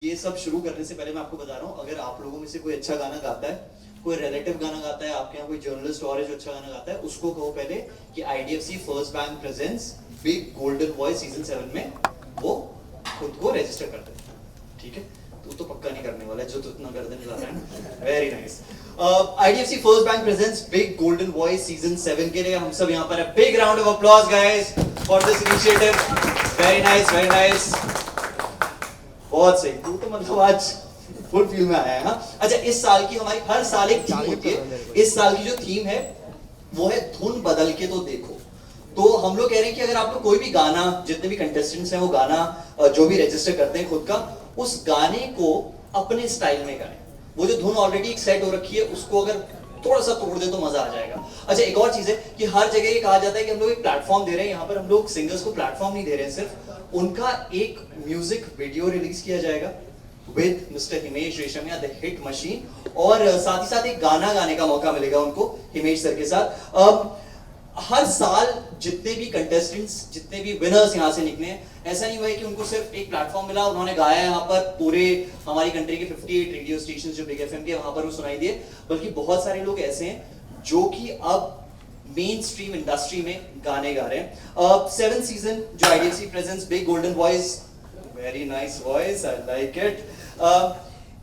ये सब शुरू करने से पहले मैं आपको बता रहा हूँ, अगर आप लोगों में से कोई अच्छा गाना गाता है, कोई रिलेटिव गाना गाता है, आपके यहाँ कोई जर्नलिस्ट और है जो अच्छा गाना गाता है, उसको कहो पहले कि IDFC First Bank presents Big Golden Voice season 7 में वो खुद को रजिस्टर कर दे। ठीक है, तो पक्का नहीं करने वाला है जो तो इतना कर देने जा रहा है। Very nice. IDFC First Bank presents Big Golden Voice season 7 के लिए हम सब यहाँ पर है। Big round of applause guys for this initiative. Very nice, very nice, बहुत सही। तू तो मतलब आज फुल फील में आया है। हाँ, अच्छा, इस साल की हमारी हर साल एक थीम होती है। इस साल की जो थीम है वो है धुन बदल के तो देखो। तो हम लोग कह रहे हैं कि अगर आप लोग कोई भी गाना, जितने भी कंटेस्टेंट्स हैं वो गाना जो भी रजिस्टर करते हैं खुद का, उस गाने को अपने स्टाइल में गाएं। वो जो धुन ऑलरेडी एक सेट हो रखी है उसको अगर थोड़ा सा तोड़ दे तो मजा आ जाएगा। अच्छा, एक और चीज है कि हर जगह ये कहा जाता है कि हम लोग एक प्लेटफॉर्म दे रहे हैं। यहाँ पर हम लोग सिंगर्स को प्लेटफॉर्म नहीं दे रहे हैं, सिर्फ उनका एक म्यूजिक वीडियो रिलीज किया जाएगा with mister Himesh Reshammiya the hit machine, और साथ ही साथ एक गाना गाने का मौका मिलेगा उनको हिमेश सर के साथ। हर साल जितने भी कंटेस्टेंट्स, जितने भी विनर्स यहाँ से निकले हैं, ऐसा नहीं हुआ है कि उनको सिर्फ एक प्लेटफॉर्म मिला, उन्होंने गाया यहाँ पर पूरे हमारी कंट्री के 58 रेडियो स्टेशन जो बिग एफएम के वहां पर वो सुनाई दिए, बल्कि बहुत सारे लोग ऐसे हैं जो कि अब मेन स्ट्रीम इंडस्ट्री में गाने गा रहे हैं। 7th सीजन जो IDFC presents Big Golden voice, very nice voice, I like it.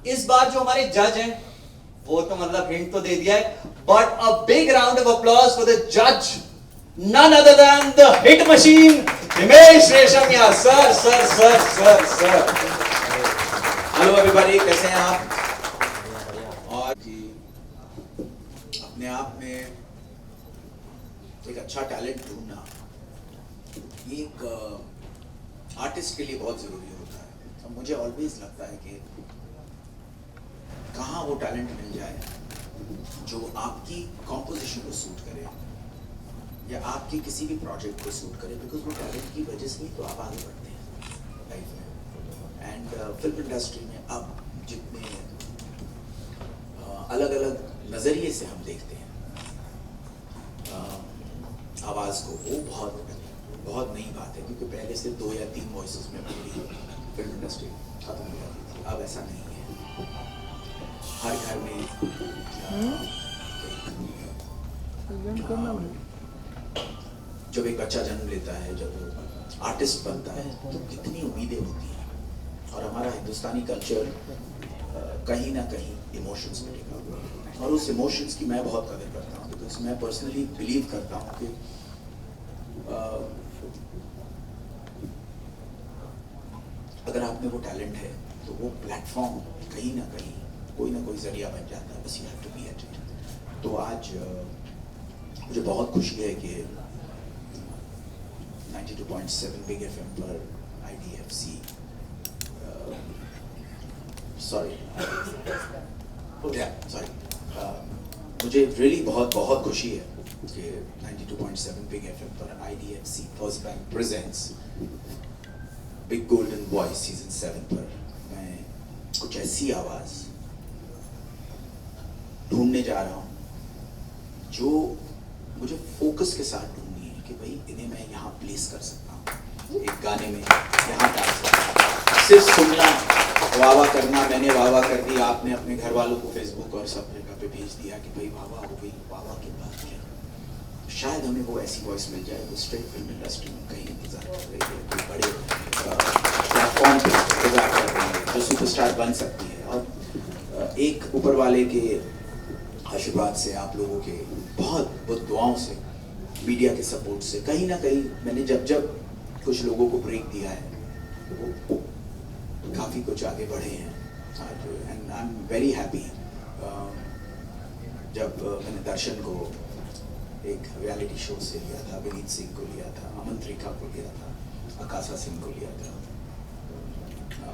इस बार जो हमारे जज हैं वो तो मतलब हिंट तो दे दिया है, but a big round of applause for the जज, none other than the hit machine Himesh Reshammiya sir. Sir sir sir sir hello everybody, कैसे हैं आप? और जी अपने आप में एक अच्छा टैलेंट ढूंढना एक आर्टिस्ट के लिए बहुत जरूरी होता है। तो मुझे ऑलवेज लगता है कि कहाँ वो टैलेंट मिल जाए जो आपकी कॉम्पोजिशन को सूट करे या आपकी किसी भी प्रोजेक्ट को सूट करे, बिकॉज वो टैलेंट की वजह से ही तो आप आगे बढ़ते हैं लाइफ में। एंड फिल्म इंडस्ट्री में अब जितने अलग अलग नज़रिए से हम देखते हैं आवाज़ को, वो बहुत नई बात है, क्योंकि पहले से 2 या 3 वॉइसेस में पूरी फिल्म इंडस्ट्री खत्म हो जाती थी। अब ऐसा नहीं है, हर घर में जब एक बच्चा जन्म लेता है, जब वो आर्टिस्ट बनता है, तो कितनी उम्मीदें होती हैं। और हमारा हिंदुस्तानी कल्चर कहीं ना कहीं इमोशंस में टिका हुआ है, और उस इमोशंस की मैं बहुत कदर करता हूँ, बिकॉज मैं पर्सनली बिलीव करता हूँ कि अगर आप में वो टैलेंट है तो वो प्लेटफॉर्म कहीं ना कहीं कोई ना कोई जरिया बन जाता है, बस you have to be at it. तो आज मुझे बहुत खुशी है कि 92.7 बिग एफएम पर आईडीएफसी मुझे रियली बहुत खुशी है कि 92.7 बिग एफएम पर IDFC First Bank presents Big Golden Voice season 7 पर मैं कुछ ऐसी आवाज ढूंढने जा रहा हूँ जो मुझे फोकस के साथ ढूंढनी है कि भाई इन्हें मैं यहाँ प्लेस कर सकता हूँ, एक गाने में यहाँ डाल सकता हूँ। सिर्फ सुनना, वाह करना, मैंने वाह कर दी, आपने अपने घर वालों को फेसबुक और सब जगह पे भेज दिया कि भाई वाह हो गई, वाह के बाद क्या। शायद हमें वो ऐसी वॉइस मिल जाए वो स्ट्रेट फिल्म इंडस्ट्री में कहीं इंतजार कर रही है, कोई बड़े प्लेटफॉर्म पे इंतजार कर रही है, जो सुपरस्टार बन सकती है। और एक ऊपर वाले के आशीर्वाद से, आप लोगों के बहुत दुआओं से, मीडिया के सपोर्ट से, कहीं ना कहीं मैंने जब कुछ लोगों को ब्रेक दिया है वो काफ़ी कुछ आगे बढ़े हैं। And I am very happy. जब मैंने दर्शन को एक रियलिटी शो से लिया था, विनीत सिंह को लिया था, अमन त्रिखा को लिया था, आकाशा सिंह को लिया था,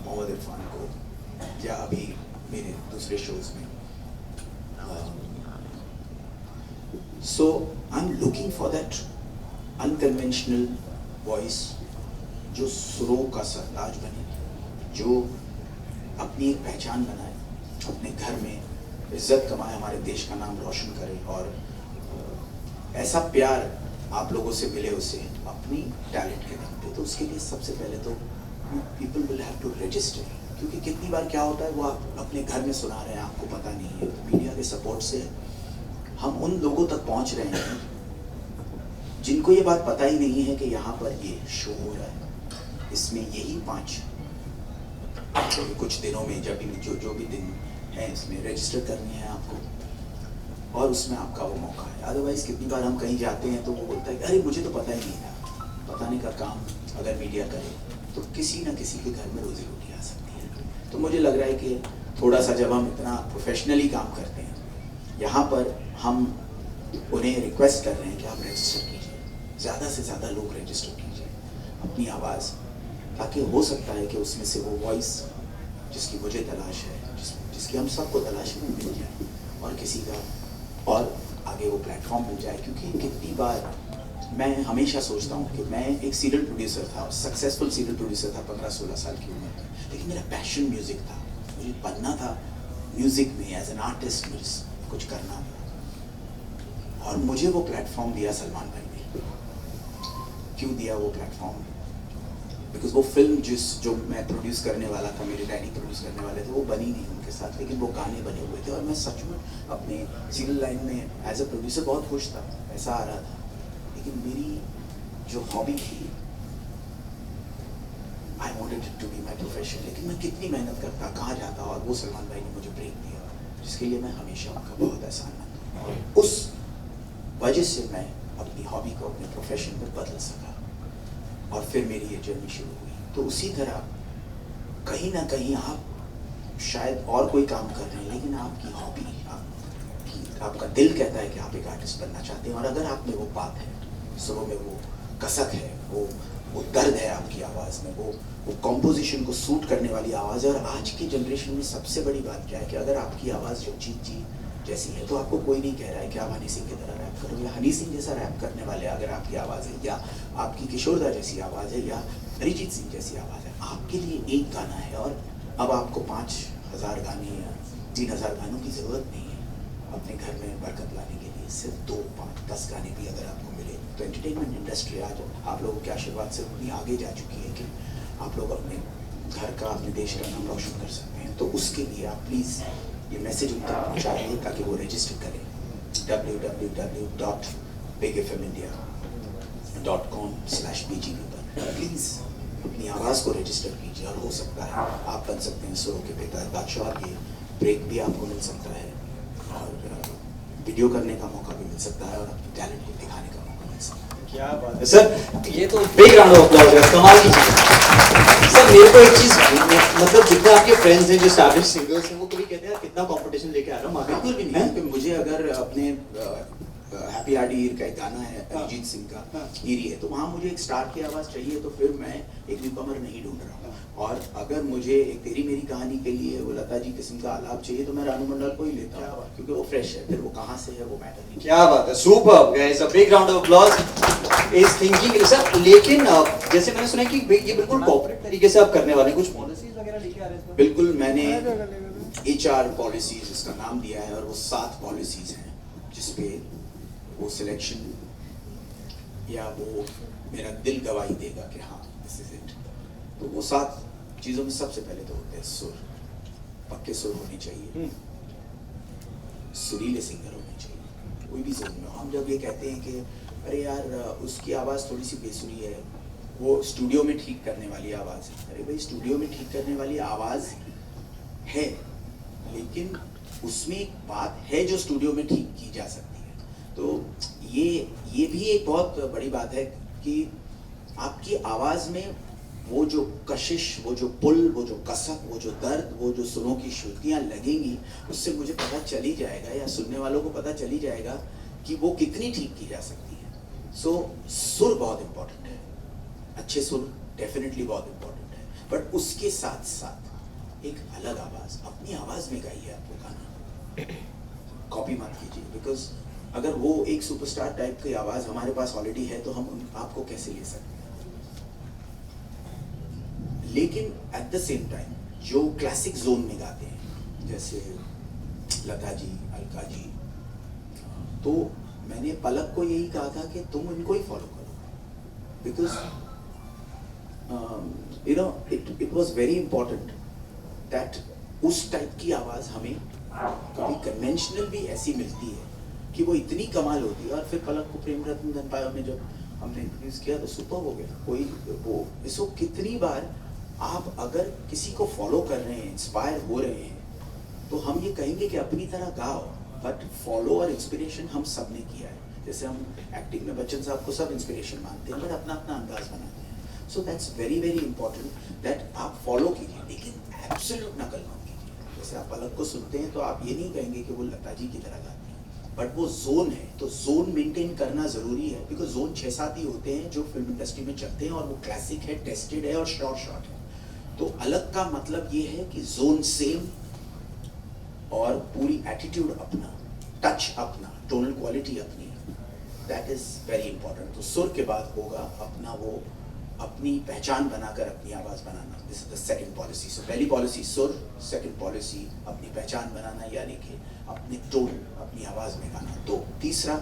मोहम्मद इरफान को, या अभी मेरे दूसरे शोज में। So I'm looking for that unconventional voice जो सुरों का सरताज बने, जो अपनी एक पहचान बनाए, अपने घर में इज्जत कमाए, हमारे देश का नाम रोशन करे, और ऐसा प्यार आप लोगों से मिले उसे अपनी टैलेंट के दम पे। तो उसके लिए सबसे पहले तो people will have to register क्योंकि कितनी बार क्या होता है वो आप अपने घर में सुना रहे हैं, आपको पता नहीं है। तो मीडिया के सपोर्ट से हम उन लोगों तक पहुंच रहे हैं जिनको ये बात पता ही नहीं है कि यहाँ पर ये शो हो रहा है, इसमें यही 5 कुछ दिनों में जब भी जो भी दिन है इसमें रजिस्टर करनी है आपको, और उसमें आपका वो मौका है। अदरवाइज कितनी बार हम कहीं जाते हैं तो वो बोलता है कि अरे मुझे तो पता ही नहीं था। बताने का काम अगर मीडिया करे तो किसी ना किसी के घर में रोजी रोटी आ सकती है। तो मुझे लग रहा है कि थोड़ा सा जब हम इतना प्रोफेशनली काम करते हैं, यहाँ पर हम उन्हें रिक्वेस्ट कर रहे हैं कि आप रजिस्टर कीजिए, ज़्यादा से ज़्यादा लोग रजिस्टर कीजिए अपनी आवाज़, ताकि हो सकता है कि उसमें से वो वॉइस जिसकी मुझे तलाश है, जिसकी हम सबको तलाश में मिल जाए, और किसी का और आगे वो प्लेटफॉर्म मिल जाए। क्योंकि कितनी बार मैं हमेशा सोचता हूँ कि मैं एक सीरियल प्रोड्यूसर था, सक्सेसफुल सीरियल प्रोड्यूसर था 15-16 साल की उम्र में, लेकिन मेरा पैशन म्यूज़िक था, मुझे बनना था म्यूज़िक में, एज एन आर्टिस्ट मुझे कुछ करना था। और मुझे वो प्लेटफॉर्म दिया सलमान भाई ने। क्यों दिया वो प्लेटफॉर्म? बिकॉज वो फिल्म जो मैं प्रोड्यूस करने वाला था, मेरे डैडी प्रोड्यूस करने वाले थे, वो बनी नहीं उनके साथ, लेकिन वो गाने बने हुए थे। और मैं सच में अपने सीरियल लाइन में एज अ प्रोड्यूसर बहुत खुश था, पैसा आ रहा था, लेकिन मेरी जो हॉबी थी, I wanted it to be my profession. लेकिन मैं कितनी मेहनत करता, कहाँ जाता, और वो सलमान भाई ने मुझे ब्रेक दिया, जिसके लिए मैं हमेशा उनका बहुत एहसानमंद हूँ। और उस वजह से मैं अपनी हॉबी को अपने प्रोफेशन में बदल सका, और फिर मेरी ये जर्नी शुरू हुई। तो उसी तरह कहीं ना कहीं आप शायद और कोई काम कर रहे हैं, लेकिन आपकी हॉबी, आपका दिल कहता है कि आप एक आर्टिस्ट बनना चाहते हैं, और अगर आप में वो बात है, सुरों में वो कसक है, वो दर्द है आपकी आवाज़ में, वो कॉम्पोजिशन को सूट करने वाली आवाज़ है। और आज की जनरेशन में सबसे बड़ी बात क्या है कि अगर आपकी आवाज़ जो जी जैसी है, तो आपको कोई नहीं कह रहा है कि आप हनी सिंह की तरह रैप करो, या हनी सिंह जैसा रैप करने वाले अगर आपकी आवाज़ है, या आपकी किशोरदा जैसी आवाज़ है, या अरिजीत सिंह जैसी आवाज़ है। आपके लिए एक गाना है, और अब आपको 5000 गाने या 3000 गानों की ज़रूरत नहीं है अपने घर में बरकत लाने के लिए। सिर्फ 2, 5, 10 गाने भी अगर आपको मिले तो एंटरटेनमेंट इंडस्ट्री आज आप लोगों के आशीर्वाद से उतनी आगे जा चुकी है कि आप लोग अपने घर का, अपने देश का नाम रोशन कर सकते हैं। तो उसके लिए आप प्लीज़ ये मैसेज उन तक पहुँचाइए ताकि वो रजिस्टर करें www.bigfmindia.com/bgb पर। प्लीज़ अपनी आवाज़ को रजिस्टर कीजिए, और हो सकता है आप बन सकते हैं सुरों के बेताज बादशाह। ये ब्रेक भी आपको मिल सकता है, और वीडियो करने का मौका भी मिल सकता है, और अपने टैलेंट को दिखाने का मौका मिल सकता है। क्या बात है सर, ये तो बिग राउंड ऑफ अप्लॉज है, कमाल की चीज़। सर मेरे को एक चीज़, मतलब जितने आपके फ्रेंड्स हैं जो एस्टैब्लिश सिंगर्स हैं, वो कभी कहते हैं कितना कंपटीशन लेके आ रहा हूँ, बिल्कुल भी नहीं है। मुझे अगर अपने हैप्पी आर्ट ईयर का एक गाना है अरिजीत सिंह का, ईरी है, तो वहाँ मुझे एक स्टार की आवाज़ चाहिए, तो फिर मैं एक न्यूकमर नहीं ढूंढ रहा हूँ। और अगर मुझे एक तेरी मेरी कहानी के लिए वो लता जी किस्म का आलाप चाहिए, तो मैं रानू मंडल को ही लेता हूँ, क्योंकि वो फ्रेश है। फिर वो कहाँ से है वो मैटर नहीं। क्या बात है, superb guys, a big round of applause is thinking sir. लेकिन जैसे मैंने सुना कि ये बिल्कुल कॉर्पोरेट तरीके से आप करने वाले हैं, कुछ पॉलिसीज वगैरह लेके आ रहे हैं? बिल्कुल, मैंने HR पॉलिसीज इसका नाम दिया है, और वो 7 पॉलिसीज हैं जिसपे वो सिलेक्शन या वो मेरा दिल गवाही देगा कि हाँ दिस इज इट। तो वो 7 चीज़ों में सबसे पहले तो होते हैं सुर, पक्के सुर होने चाहिए, सुरीले सिंगर होने चाहिए, कोई भी जोन में। हम जब ये कहते हैं कि अरे यार उसकी आवाज़ थोड़ी सी बेसुरी है, वो स्टूडियो में ठीक करने वाली आवाज़ है, अरे भाई स्टूडियो में ठीक करने वाली आवाज़ है, लेकिन उसमें एक बात है जो स्टूडियो में ठीक की जा सकती है। तो ये भी एक बहुत बड़ी बात है कि आपकी आवाज़ में वो जो कशिश, वो जो पुल, वो जो कसक, वो जो दर्द, वो जो सुरों की श्रुतियाँ लगेंगी, उससे मुझे पता चल ही जाएगा, या सुनने वालों को पता चल ही जाएगा कि वो कितनी ठीक की जा सकती है। सो सुर बहुत इम्पोर्टेंट है, अच्छे सुर डेफिनेटली बहुत इम्पोर्टेंट है, बट उसके साथ साथ एक अलग आवाज़, अपनी आवाज़ में गाइए आप वो गाना, कॉपी मत कीजिए। बिकॉज अगर वो एक सुपरस्टार टाइप की आवाज़ हमारे पास ऑलरेडी है, तो हम आपको कैसे ले सकते हैं। लेकिन एट द सेम टाइम जो क्लासिक जोन में गाते हैं, जैसे लता जी, अलका जी, तो मैंने पलक को यही कहा था कि तुम इनको ही फॉलो करो, because you know it was very important that उस टाइप की आवाज़ हमें कभी कन्वेंशनल भी ऐसी मिलती है कि वो इतनी कमाल होती है। और फिर पलक को प्रेम रत्न धन पायो में जब हमने इंट्रोड्यूस किया तो सुपर हो गया। कोई वो इसको कितनी बार आप अगर किसी को फॉलो कर रहे हैं, इंस्पायर हो रहे हैं, तो हम ये कहेंगे कि अपनी तरह गाओ, बट फॉलो और इंस्पिरेशन हम सब ने किया है। जैसे हम एक्टिंग में बच्चन साहब को सब इंस्पिरेशन मानते हैं, बट अपना अपना अंदाज बनाते हैं। So that's very very important that आप फॉलो कीजिए, लेकिन एब्सोल्यूट नकल मत कीजिए। जैसे आप पलक को सुनते हैं तो आप ये नहीं कहेंगे कि वो लता जी की तरह गाती है, बट वो जोन है, तो जोन मेंटेन करना जरूरी है, बिकॉज जोन 6-7 ही होते हैं जो फिल्म इंडस्ट्री में चलते हैं, और वो क्लासिक है, टेस्टेड है और शॉर्ट है। तो अलग का मतलब ये है कि जोन सेम और पूरी एटीट्यूड अपना, टच अपना, टोनल क्वालिटी अपनी, दैट इज वेरी इंपॉर्टेंट। तो सुर के बाद होगा अपना वो अपनी पहचान बनाकर अपनी आवाज बनाना। This is the second policy. So पहली पॉलिसी सुर, सेकंड पॉलिसी अपनी पहचान बनाना, यानी कि अपने टोन, अपनी आवाज में गाना। तो तीसरा,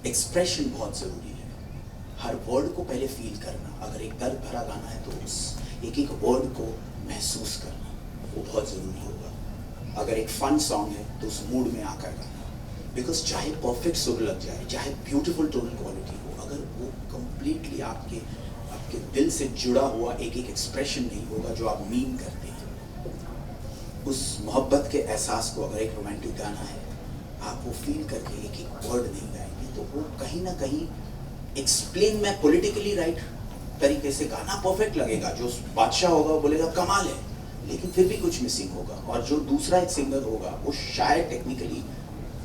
एक्सप्रेशन बहुत जरूरी है। हर वर्ड को पहले फील करना। अगर एक दर्द भरा गाना है तो उस एक एक वर्ड को महसूस करना, वो बहुत जरूरी होगा। अगर एक फन सॉन्ग है तो उस मूड में आकर गाना, बिकॉज चाहे परफेक्ट सुर लग जाए, चाहे ब्यूटीफुल टोनल क्वालिटी हो, अगर वो कंप्लीटली आपके दिल से जुड़ा हुआ एक एक एक्सप्रेशन नहीं होगा जो आप मीन करते हैं, उस मोहब्बत के एहसास को, अगर एक रोमांटिक गाना है, आप वो फील करके एक एक वर्ड नहीं गाएंगे, तो वो कहीं ना कहीं एक्सप्लेन में पॉलिटिकली राइट तरीके से गाना परफेक्ट लगेगा। जो बादशाह होगा वो बोलेगा कमाल है, लेकिन फिर भी कुछ मिसिंग होगा। और जो दूसरा एक सिंगर होगा वो शायद टेक्निकली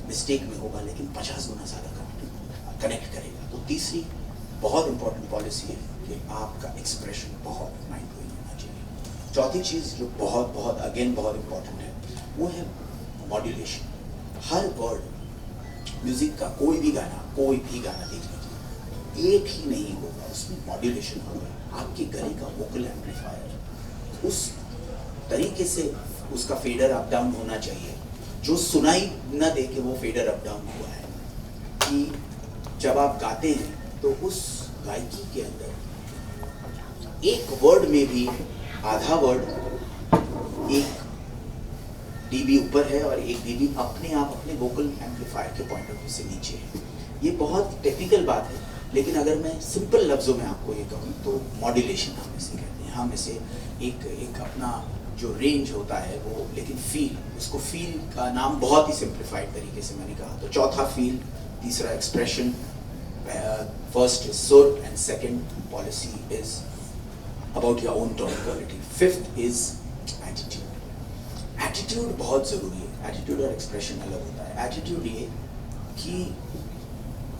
मिस्टेक में होगा, लेकिन 50 गुना ज़्यादा कनेक्ट करेगा। तो तीसरी बहुत इंपॉर्टेंट पॉलिसी है कि आपका एक्सप्रेशन बहुत माइंड ब्लोइंग होना चाहिए। चौथी चीज़ जो बहुत बहुत अगेन बहुत इंपॉर्टेंट है, वो है मॉड्यूलेशन। हर वर्ड म्यूजिक का कोई भी गाना देख लीजिए, एक ही नहीं होगा, उसमें मॉड्यूलेशन होगा। आपके गले का वोकल एम्पलीफायर उस तरीके से उसका फेडर अप डाउन होना चाहिए जो सुनाई न दे कि वो फेडर अप डाउन हुआ है, कि जब आप गाते हैं तो उस गायकी के अंदर एक वर्ड में भी आधा वर्ड एक डीबी ऊपर है और एक डीबी अपने आप अपने वोकल एम्पलीफायर के पॉइंट ऑफ व्यू से नीचे है। ये बहुत टेक्निकल बात है, लेकिन अगर मैं सिंपल लफ्ज़ों में आपको ये कहूँ तो मॉड्यूलेशन हम इसे कहते हैं। हम इसे एक अपना जो रेंज होता है वो, लेकिन फील, उसको फील का नाम बहुत ही सिंप्लीफाइड तरीके से मैंने कहा। तो चौथा फील, तीसरा एक्सप्रेशन, फर्स्ट इज सुर and second policy is about your own tone quality. Fifth is attitude. Attitude बहुत ज़रूरी है। एटीट्यूड और एक्सप्रेशन अलग होता है। एटीट्यूड ये कि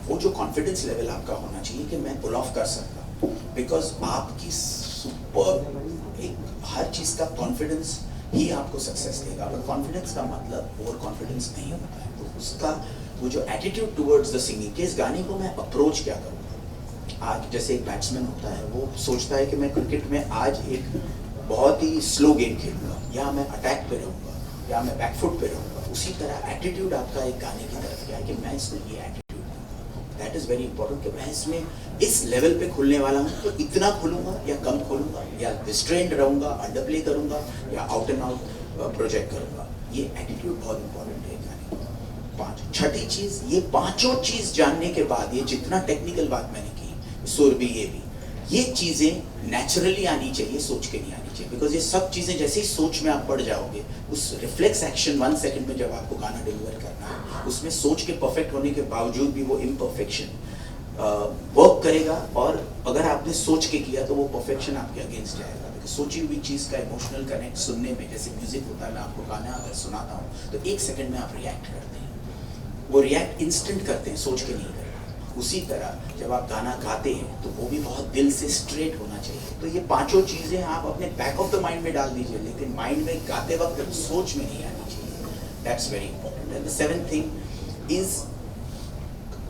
वो जो कॉन्फिडेंस लेवल आपका होना चाहिए कि मैं पुल ऑफ कर सकता हूँ, बिकॉज आपकी सुपर एक हर चीज़ का कॉन्फिडेंस ही आपको सक्सेस देगा। पर कॉन्फिडेंस का मतलब ओवर कॉन्फिडेंस नहीं होता है। तो उसका वो जो एटीट्यूड टुवर्ड्स द सिंगिंग, कि इस गाने को मैं अप्रोच क्या करूँगा। आज जैसे एक बैट्समैन होता है, वो सोचता है कि मैं क्रिकेट में आज एक बहुत ही स्लो गेम खेलूँगा, या मैं अटैक पे रहूँगा, या मैं बैकफुट पे रहूँगा। उसी तरह एटीट्यूड आपका एक गाने की तरफ क्या है कि मैं इसमें ये attitude, that is very important, कि मैं इसमें इस लेवल पे खुलने वाला हूँ, तो इतना खुलूँगा या कम खुलूँगा, या रिस्ट्रेंड रहूँगा, अंडर प्ले करूँगा, या आउट एंड आउट प्रोजेक्ट करूँगा। ये एटीट्यूड बहुत इंपॉर्टेंट है गाने में। 5 छठी चीज़, ये पांचों चीज़ जानने के बाद, ये जितना टेक्निकल बात मैंने की, सुर भी, ये चीज़ें नेचुरली आनी चाहिए, सोच के नहीं आनी चाहिए। बिकॉज ये सब चीज़ें जैसे ही सोच में आप पड़ जाओगे, उस रिफ्लेक्स एक्शन 1 सेकंड में जब आपको गाना डिलीवर करना है, उसमें सोच के परफेक्ट होने के बावजूद भी वो इम्परफेक्शन वर्क करेगा। और अगर आपने सोच के किया तो वो परफेक्शन आपके अगेंस्ट जाएगा। बिकॉज सोची हुई चीज़ का इमोशनल कनेक्ट सुनने में, जैसे म्यूजिक होता है, मैं आपको गाना अगर सुनाता हूँ तो 1 सेकंड में आप रिएक्ट करते हैं, वो रिएक्ट इंस्टेंट करते हैं, सोच के नहीं करते। उसी तरह जब आप गाना गाते हैं तो वो भी बहुत दिल से स्ट्रेट होना चाहिए। तो ये पांचों चीज़ें आप अपने बैक ऑफ द माइंड में डाल दीजिए, लेकिन माइंड में गाते वक्त सोच में नहीं आनी चाहिए। That's very important. And the seventh thing is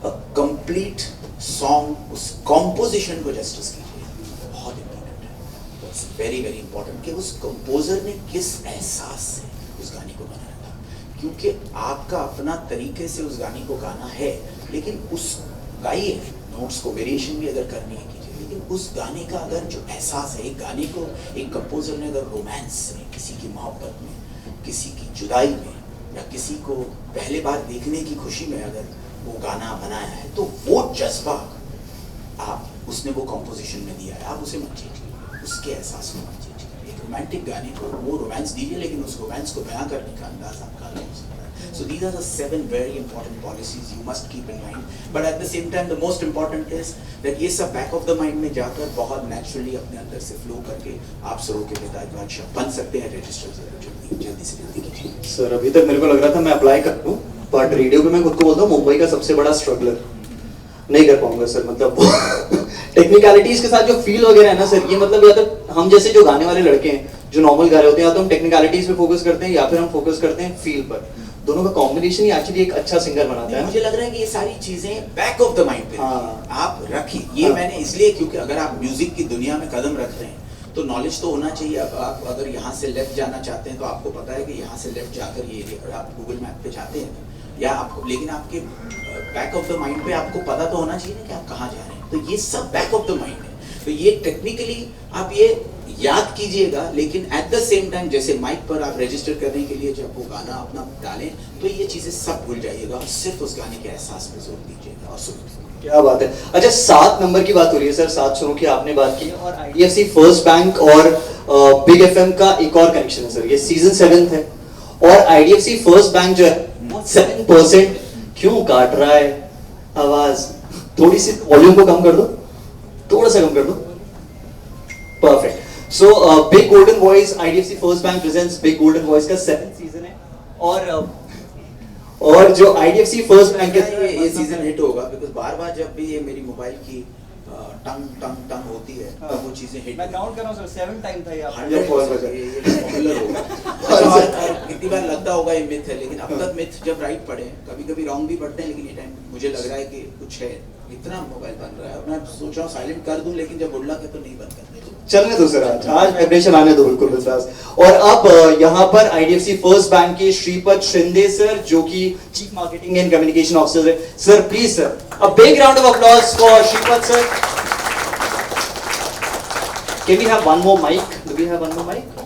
a complete song, उस कॉम्पोजिशन को जस्टिस कीजिए, बहुत इंपॉर्टेंट है। इट्स वेरी वेरी इंपॉर्टेंट कि उस कंपोजर ने किस एहसास से उस गाने को बनाया था, क्योंकि आपका अपना तरीके से उस गाने को गाना है, लेकिन उस गाइए, नोट्स को वेरिएशन भी अगर करनी है कीजिए, लेकिन उस गाने का अगर जो एहसास है, एक गाने को एक कंपोजर ने अगर रोमांस में, किसी की मोहब्बत में, किसी की जुदाई में, या किसी को पहले बार देखने की खुशी में अगर वो गाना बनाया है, तो वो जज्बा आप उसने वो कंपोजिशन में दिया है, आप उसे मत चेंज कीजिए, उसके एहसास को मत चेंज कीजिए। एक रोमांटिक गाने को वो रोमांस दीजिए, लेकिन उस रोमांस को बयां करने का अंदाज आपका अलग हो सकता है। So these are the 7 very important policies you must keep in mind. But at the same time, the most important is that ये सब back of the mind में जाकर बहुत naturally अपने अंदर से flow करके आप सरों के मिजाज बादशाह बन सकते हैं। रजिस्टर जल्दी से जल्दी कीजिए। सर अभी तक मेरे को लग रहा था मैं अप्लाई कर लूं, बट रेडियो पे मैं खुद को बोलता हूँ मुंबई का सबसे बड़ा स्ट्रगलर। नहीं कर पाऊंगा सर, मतलब टेक्निकलिटीज के साथ जो फील वगैरह है ना सर, ये मतलब या तो हम जैसे जो गाने वाले लड़के हैं जो नॉर्मल गा रहे होते हैं, या तो हम टेक्निकलिटीज पे फोकस करते हैं या फिर हम फोकस करते हैं फील पर। दोनों का कॉम्बिनेशन ही एक्चुअली एक अच्छा सिंगर बनाता है। मुझे लग रहा है कि ये सारी चीजें बैक ऑफ द माइंड पे आप रखिए। ये मैंने इसलिए, क्योंकि अगर आप म्यूजिक की दुनिया में कदम रख रहे हैं तो नॉलेज तो होना चाहिए। अब आप अगर यहाँ से लेफ्ट जाना चाहते हैं तो आपको पता है कि यहाँ से लेफ्ट जाकर ये एरिया, आप गूगल मैप पे जाते हैं या आपको, लेकिन आपके बैक ऑफ द माइंड पे आपको पता तो होना चाहिए ना कि आप कहाँ जा रहे हैं। तो ये सब बैक ऑफ द माइंड है। तो ये टेक्निकली आप ये याद कीजिएगा, लेकिन एट द सेम टाइम जैसे माइक पर आप रजिस्टर करने के लिए जब वो गाना अपना डालें तो ये चीजें सब भूल जाइएगा और सिर्फ उस गाने के एहसास पे जोर दीजिएगा और सुनिए। क्या बात है। अच्छा 7 नंबर की बात हो रही है सर, 7 सुरों की आपने बात की, और आईडीएफसी फर्स्ट बैंक और बिग एफएम का एक और कनेक्शन है सर, ये सीजन 7 है और आईडीएफसी फर्स्ट बैंक जो है 7% क्यों काट रहा है आवाज? थोड़ी सी वॉल्यूम को कम कर दो, थोड़ा सा कम कर दो। Perfect. So big Golden voice, IDFC First Bank presents Big Golden voice का 7th सीजन है और जो आईडीएफसी फर्स्ट बैंक है ये सीजन हिट होगा, बिकॉज़ बार-बार जब भी ये मेरी मोबाइल की टंग टंग टंग होती है तब वो चीजें हिट। मैं काउंट कर रहा हूं सर, 7 टाइम था ये आपका। 100% ये पॉपुलर होगा। अच्छा, और कितनी बार लगता होगा ये मिथ है, लेकिन अब तक मिथ जब राइट पड़े, कभी-कभी रॉन्ग भी पड़ते हैं, लेकिन ये टाइम मुझे लग रहा है कि कुछ है। इतना मोबाइल बन रहा है, मैं सोच रहा हूँ साइलेंट कर दूं, लेकिन जब बुढ़ला के तो नहीं बंद करने दूं। चलने दो सर, आज वाइब्रेशन आने दो बिल्कुल विश्वास। और अब यहाँ पर आईडीएफसी फर्स्ट बैंक के श्रीपद शिंदे सर, जो कि chief marketing and communication officer है। Sir please sir, a big round of applause for Shripad sir. Can we have one more mic? Do we have one more mic?